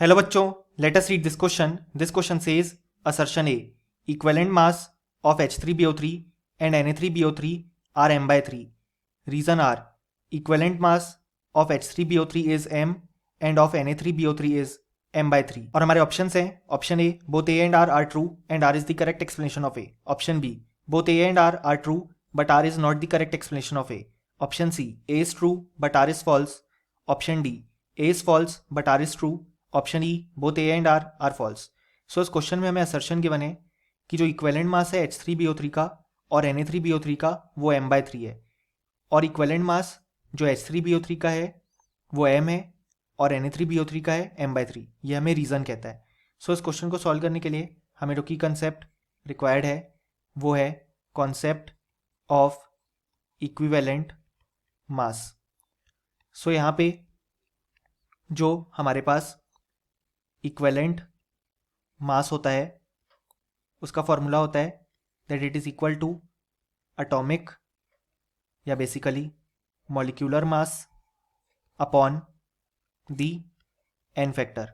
Hello बच्चों, let us read this question. This question says assertion A, equivalent mass of H3BO3 and Na3BO3 are m by 3. Reason are equivalent mass of H3BO3 is m and of Na3BO3 is m by 3. और हमारे options हैं option A both A and R are true and R is the correct explanation of A. Option B both A and R are true but R is not the correct explanation of A. Option C A is true but R is false. Option D A is false but R is true. Option E both A and R are false. So इस क्वेश्चन में हमें assertion given है कि जो equivalent mass है H3BO3 का और Na3BO3 का वो m by 3 है और इक्विवेलेंट मास जो H3BO3 का है वो m है और Na3BO3 का है m by 3. ये हमें रीज़न कहता है. सो इस क्वेश्चन को सॉल्व करने के लिए हमें जो की कंसेप्ट रिक्वायर्ड है वो है कॉन्सेप्ट ऑफ इक्विवेलेंट मास. सो यहाँ पे जो हमारे पास इक्विवेलेंट मास होता है उसका फॉर्मूला होता है that it is equal to atomic या basically molecular mass upon the N factor.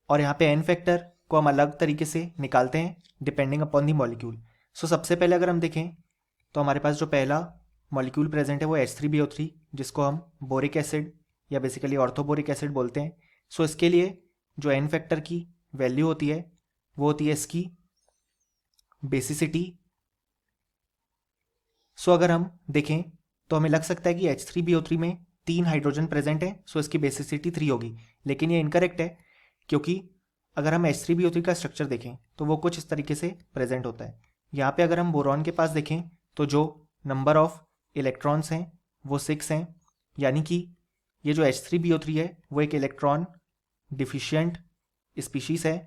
और यहाँ पे एन फैक्टर को हम अलग तरीके से निकालते हैं डिपेंडिंग अपॉन दी मॉलिक्यूल. सो सबसे पहले अगर हम देखें तो हमारे पास जो पहला मॉलिक्यूल प्रेजेंट है वो H3BO3 जिसको हम बोरिक एसिड या बेसिकली ऑर्थोबोरिक एसिड बोलते हैं. सो इसके लिए जो एन फैक्टर की वैल्यू होती है वो होती है इसकी बेसिसिटी. सो अगर हम देखें तो हमें लग सकता है कि H3BO3 में 3 हाइड्रोजन प्रेजेंट है सो इसकी बेसिसिटी 3 होगी, लेकिन ये इनकरेक्ट है क्योंकि अगर हम H3BO3 का स्ट्रक्चर देखें तो वो कुछ इस तरीके से प्रेजेंट होता है. यहाँ पे अगर हम बोरॉन के पास देखें तो जो नंबर ऑफ इलेक्ट्रॉन्स हैं वो 6 हैं, यानी कि ये जो H3BO3 है वो एक इलेक्ट्रॉन डिफिशिएंट स्पीशीज़ है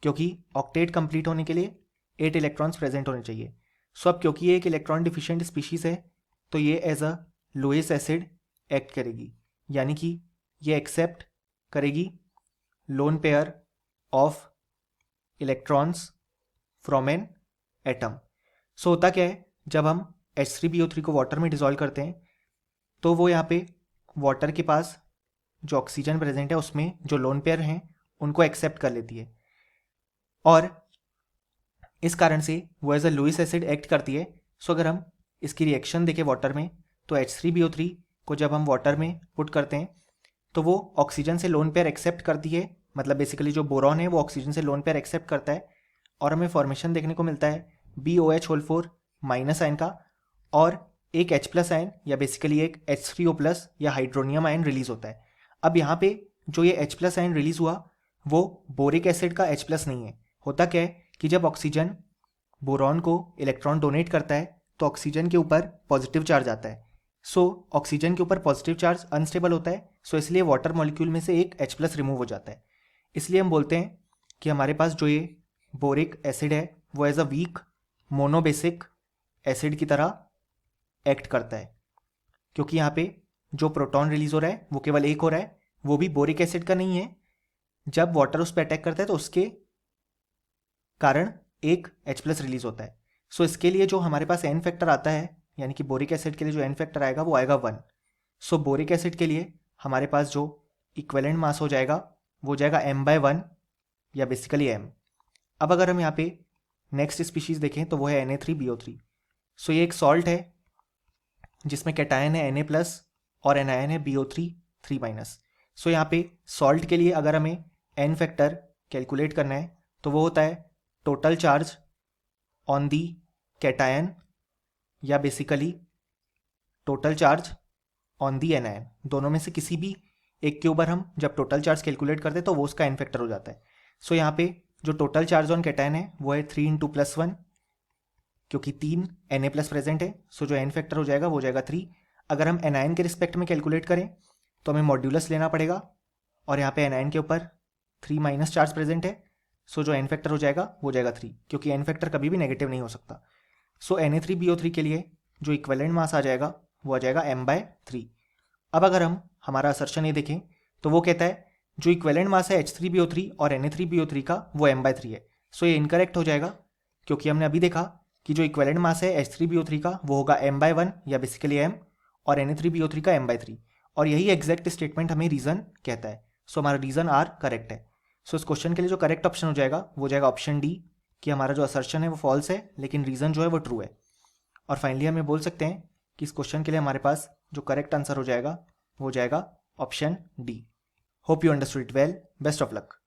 क्योंकि ऑक्टेट कंप्लीट होने के लिए 8 इलेक्ट्रॉन्स प्रेजेंट होने चाहिए. सो अब क्योंकि ये एक इलेक्ट्रॉन डिफिशिएंट स्पीशीज़ है तो ये as a Lewis acid act करेगी, यानी कि ये एक्सेप्ट करेगी lone pair of electrons from an atom. So होता क्या है जब हम H3BO3 को वाटर में डिसॉल्व करते हैं तो वो यहाँ पे वाटर के पास जो ऑक्सीजन प्रेजेंट है उसमें जो लोन पेयर हैं उनको एक्सेप्ट कर लेती है और इस कारण से वो as a Lewis acid act करती है. सो अगर हम इसकी रिएक्शन देखें वाटर में तो H3BO3 को जब हम वाटर में पुट करते हैं तो वो ऑक्सीजन से लोन पेयर एक्सेप्ट करती है, मतलब बेसिकली जो बोरॉन है वो ऑक्सीजन से लोन पेयर एक्सेप्ट करता है और हमें फॉर्मेशन देखने को मिलता है BOH माइनस आयन का और एक H+ आयन या बेसिकली एक H3O+ या हाइड्रोनियम आयन रिलीज होता है. अब यहाँ पे जो ये H+ आयन रिलीज हुआ वो बोरिक एसिड का H+ नहीं है. होता क्या है कि जब ऑक्सीजन बोरॉन को इलेक्ट्रॉन डोनेट करता है तो ऑक्सीजन के ऊपर पॉजिटिव चार्ज आता है. सो ऑक्सीजन के ऊपर पॉजिटिव चार्ज अनस्टेबल होता है, सो इसलिए वाटर मॉलिक्यूल में से एक H+ रिमूव हो जाता है. इसलिए हम बोलते हैं कि हमारे पास जो ये बोरिक एसिड है वो as a weak monobasic acid की तरह एक्ट करता है क्योंकि यहाँ पे जो प्रोटॉन रिलीज हो रहा है वो केवल एक हो रहा है, वो भी बोरिक एसिड का नहीं है. जब वाटर उस पर अटैक करता है तो उसके कारण एक H+ रिलीज होता है. सो इसके लिए जो हमारे पास एन फैक्टर आता है यानी कि बोरिक एसिड के लिए जो एन फैक्टर आएगा वो आएगा 1. सो बोरिक एसिड के लिए हमारे पास जो इक्विवेलेंट मास हो जाएगा वो जाएगा m by 1 या बेसिकली m. अब अगर हम यहाँ पे नेक्स्ट स्पीशीज़ देखें तो वो है Na3BO3. सो ये एक सॉल्ट है जिसमें कैटायन है Na+ और एनायन है BO3 3-. सो यहाँ पे सॉल्ट के लिए अगर हमें एन फैक्टर कैलकुलेट करना है तो वो होता है total charge on the cation या basically total charge on the anion. दोनों में से किसी भी एक के ऊपर हम जब टोटल चार्ज कैलकुलेट करते हैं तो वो उसका एन फैक्टर हो जाता है. सो यहाँ पे जो टोटल चार्ज ऑन कैटायन है वो है 3 × +1 क्योंकि 3 Na+ प्रेजेंट है. सो जो एन फैक्टर हो जाएगा वो जाएगा 3. अगर हम एनायन के रिस्पेक्ट में कैलकुलेट करें तो हमें मॉड्यूलस लेना पड़ेगा और यहाँ पे एनायन के ऊपर 3- चार्ज प्रेजेंट है. सो जो एन फैक्टर हो जाएगा वो जाएगा 3 क्योंकि एन फैक्टर कभी भी नेगेटिव नहीं हो सकता. सो Na3BO3 के लिए जो इक्विवेलेंट मास आ जाएगा वो आ जाएगा m by 3. अब अगर हम हमारा असर्शन ये देखें तो वो कहता है जो इक्विवेलेंट मास है H3BO3 और Na3BO3 का वो m by 3 है. सो ये इनकरेक्ट हो जाएगा क्योंकि हमने अभी देखा कि जो इक्विवेलेंट मास है H3BO3 का वो होगा m by 1 या बेसिकली m और Na3BO3 का m by 3 और यही एग्जैक्ट स्टेटमेंट हमें रीज़न कहता है. सो हमारा रीज़न आर करेक्ट है। सो इस क्वेश्चन के लिए जो करेक्ट ऑप्शन हो जाएगा वो हो जाएगा ऑप्शन डी, कि हमारा जो असर्शन है वो फॉल्स है लेकिन रीज़न जो है वो ट्रू है। और फाइनली हम ये बोल सकते हैं कि इस क्वेश्चन के लिए हमारे पास जो करेक्ट आंसर हो जाएगा वो हो जाएगा option D. Hope you understood it well, best of luck.